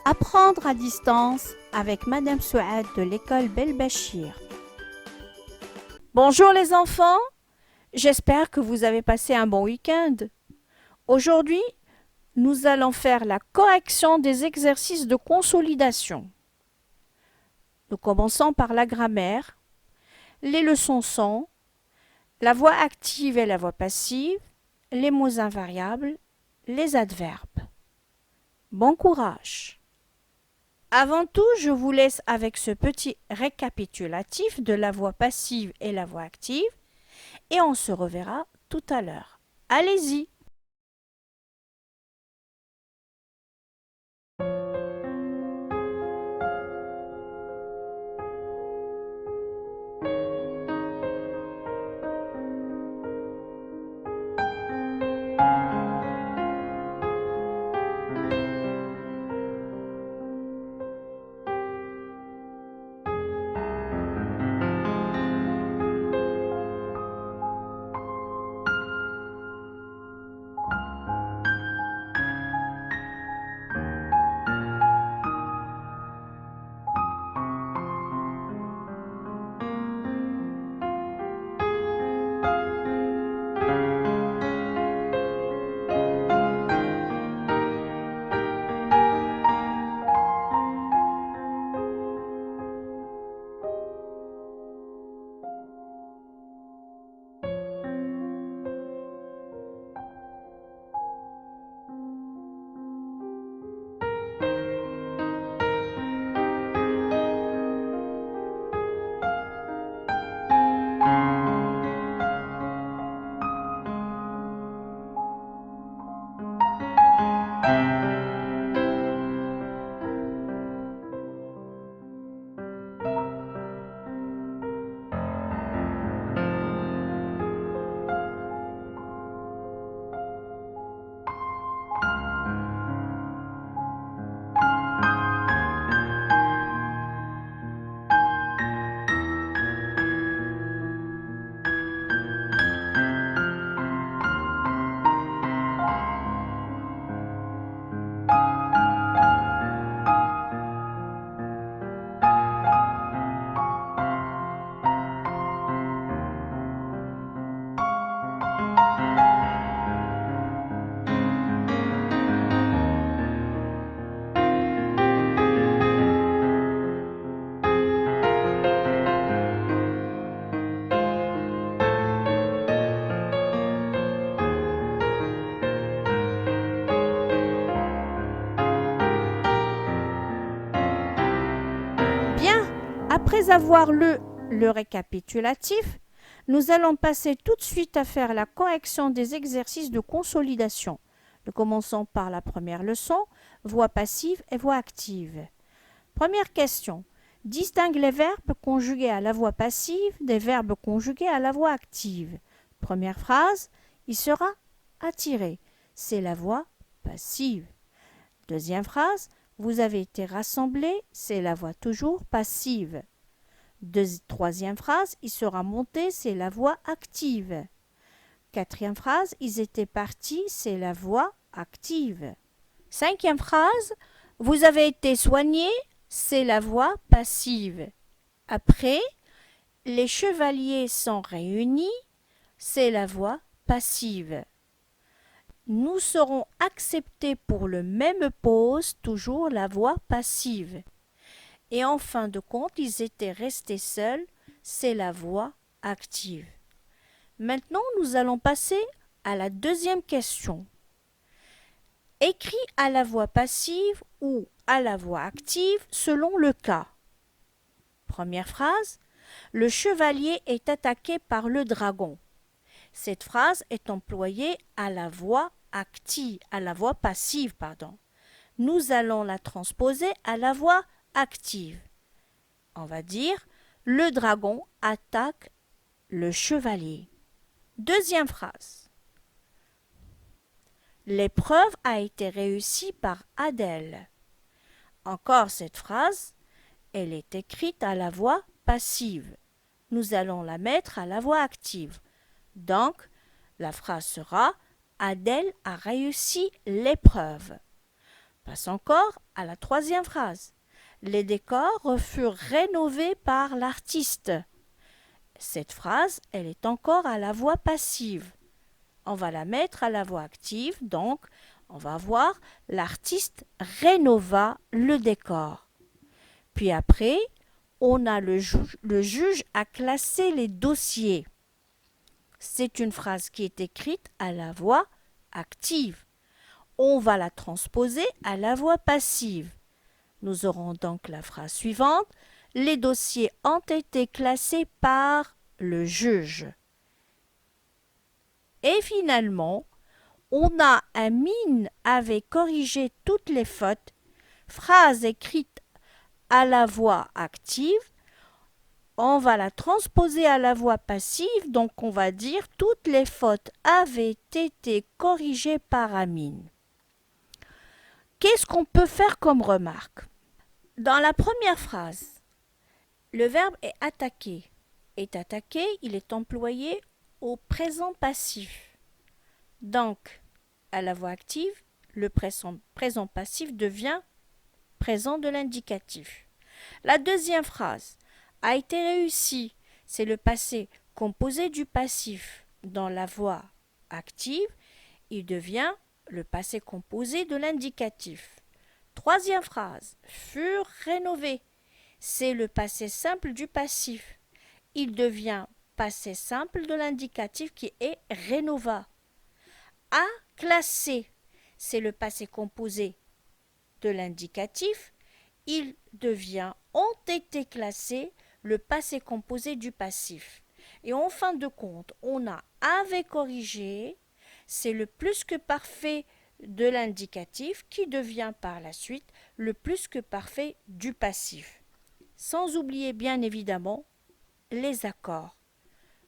Apprendre à distance avec Madame Souad de l'école Belbachir. Bonjour les enfants, j'espère que vous avez passé un bon week-end. Aujourd'hui, nous allons faire la correction des exercices de consolidation. Nous commençons par la grammaire. Les leçons sont la voix active et la voix passive, les mots invariables, les adverbes. Bon courage! Avant tout, je vous laisse avec ce petit récapitulatif de la voix passive et la voix active et on se reverra tout à l'heure. Allez-y! Bien, après avoir lu le récapitulatif, nous allons passer tout de suite à faire la correction des exercices de consolidation. Nous commençons par la première leçon, voix passive et voix active. Première question. Distingue les verbes conjugués à la voix passive des verbes conjugués à la voix active. Première phrase, il sera attiré. C'est la voix passive. Deuxième phrase, vous avez été rassemblés, c'est la voix toujours passive. Troisième phrase, il sera monté, c'est la voix active. Quatrième phrase, ils étaient partis, c'est la voix active. Cinquième phrase, vous avez été soignés, c'est la voix passive. Après, les chevaliers sont réunis, c'est la voix passive. Nous serons acceptés pour le même poste, toujours la voix passive. Et en fin de compte, ils étaient restés seuls, c'est la voix active. Maintenant, nous allons passer à la deuxième question. Écrit à la voix passive ou à la voix active selon le cas. Première phrase, le chevalier est attaqué par le dragon. Cette phrase est employée à la voix active, à la voix passive, pardon. Nous allons la transposer à la voix active. On va dire le dragon attaque le chevalier. Deuxième phrase. L'épreuve a été réussie par Adèle. Encore cette phrase, elle est écrite à la voix passive. Nous allons la mettre à la voix active. Donc, la phrase sera Adèle a réussi l'épreuve. Passe encore à la troisième phrase. Les décors furent rénovés par l'artiste. Cette phrase, elle est encore à la voix passive. On va la mettre à la voix active, donc on va voir l'artiste rénova le décor. Puis après, on a le juge a classé les dossiers. C'est une phrase qui est écrite à la voix active. On va la transposer à la voix passive. Nous aurons donc la phrase suivante. Les dossiers ont été classés par le juge. Et finalement, on a Amine avait corrigé toutes les fautes. Phrase écrite à la voix active. On va la transposer à la voix passive, donc on va dire toutes les fautes avaient été corrigées par Amine. Qu'est-ce qu'on peut faire comme remarque? Dans la première phrase, le verbe est attaqué. Est attaqué, il est employé au présent passif. Donc, à la voix active, le présent passif devient présent de l'indicatif. La deuxième phrase a été réussi, c'est le passé composé du passif. Dans la voix active, il devient le passé composé de l'indicatif. Troisième phrase, furent rénovés, c'est le passé simple du passif. Il devient passé simple de l'indicatif qui est rénova. A classé, c'est le passé composé de l'indicatif. Il devient ont été classés, le passé composé du passif. Et en fin de compte, on a avait corrigé, c'est le plus que parfait de l'indicatif qui devient par la suite le plus que parfait du passif. Sans oublier bien évidemment les accords.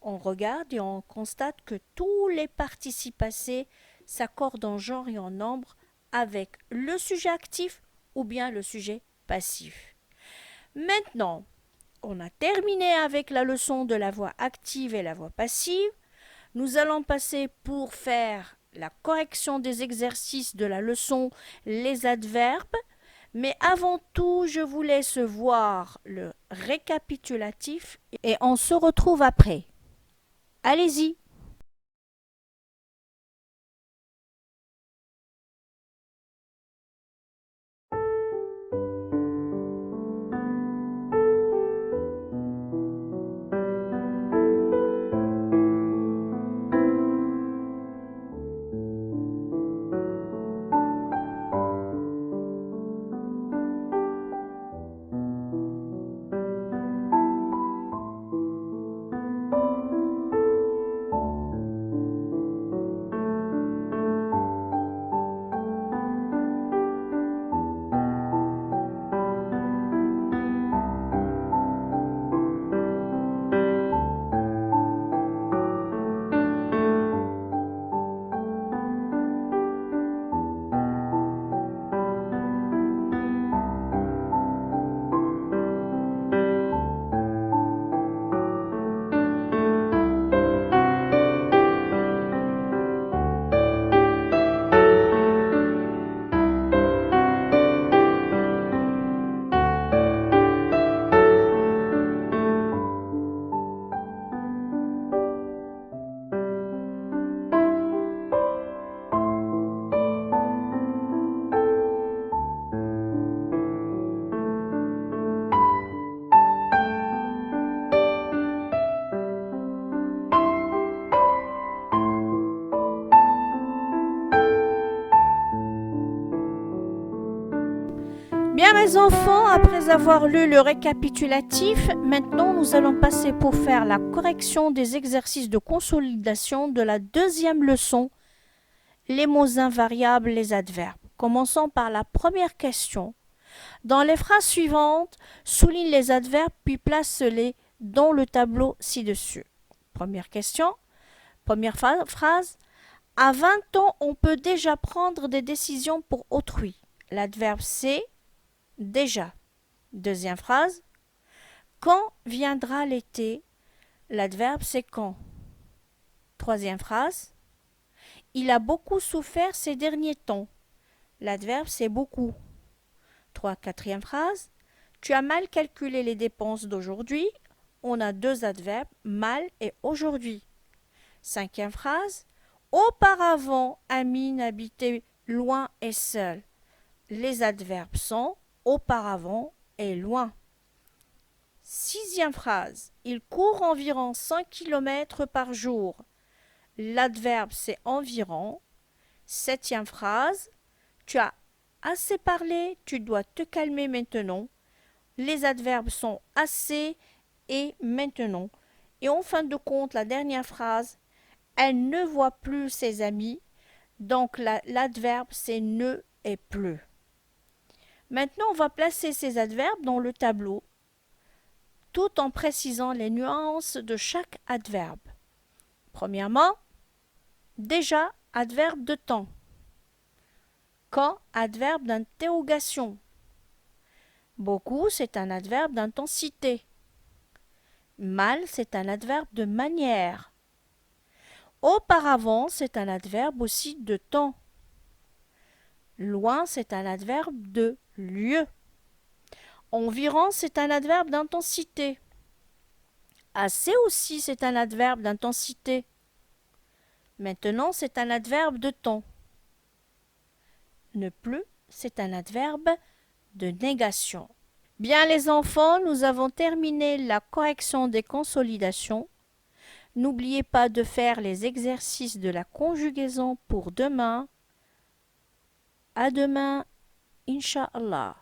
On regarde et on constate que tous les participes passés s'accordent en genre et en nombre avec le sujet actif ou bien le sujet passif. Maintenant, on a terminé avec la leçon de la voix active et la voix passive. Nous allons passer pour faire la correction des exercices de la leçon les adverbes. Mais avant tout, je vous laisse voir le récapitulatif et on se retrouve après. Allez-y! Bien mes enfants, après avoir lu le récapitulatif, maintenant nous allons passer pour faire la correction des exercices de consolidation de la deuxième leçon, les mots invariables, les adverbes. Commençons par la première question. Dans les phrases suivantes, souligne les adverbes puis place-les dans le tableau ci-dessus. Première question, première phrase. À 20 ans, on peut déjà prendre des décisions pour autrui. L'adverbe c'est déjà. Deuxième phrase. Quand viendra l'été? L'adverbe c'est quand. Troisième phrase. Il a beaucoup souffert ces derniers temps. L'adverbe, c'est beaucoup. 3. Quatrième phrase. Tu as mal calculé les dépenses d'aujourd'hui. On a deux adverbes, mal et aujourd'hui. Cinquième phrase. Auparavant, Amine habitait loin et seul. Les adverbes sont auparavant et loin. Sixième phrase. Il court environ 5 km par jour. L'adverbe, c'est environ. Septième phrase. Tu as assez parlé, tu dois te calmer maintenant. Les adverbes sont assez et maintenant. Et en fin de compte, la dernière phrase, elle ne voit plus ses amis. Donc l'adverbe, c'est ne et plus. Maintenant, on va placer ces adverbes dans le tableau, tout en précisant les nuances de chaque adverbe. Premièrement, déjà, adverbe de temps. Quand, adverbe d'interrogation. Beaucoup, c'est un adverbe d'intensité. Mal, c'est un adverbe de manière. Auparavant, c'est un adverbe aussi de temps. Loin, c'est un adverbe de lieu. Environ, c'est un adverbe d'intensité. Assez aussi, c'est un adverbe d'intensité. Maintenant, c'est un adverbe de temps. Ne plus, c'est un adverbe de négation. Bien les enfants, nous avons terminé la correction des consolidations. N'oubliez pas de faire les exercices de la conjugaison pour demain. À demain, Inch'Allah.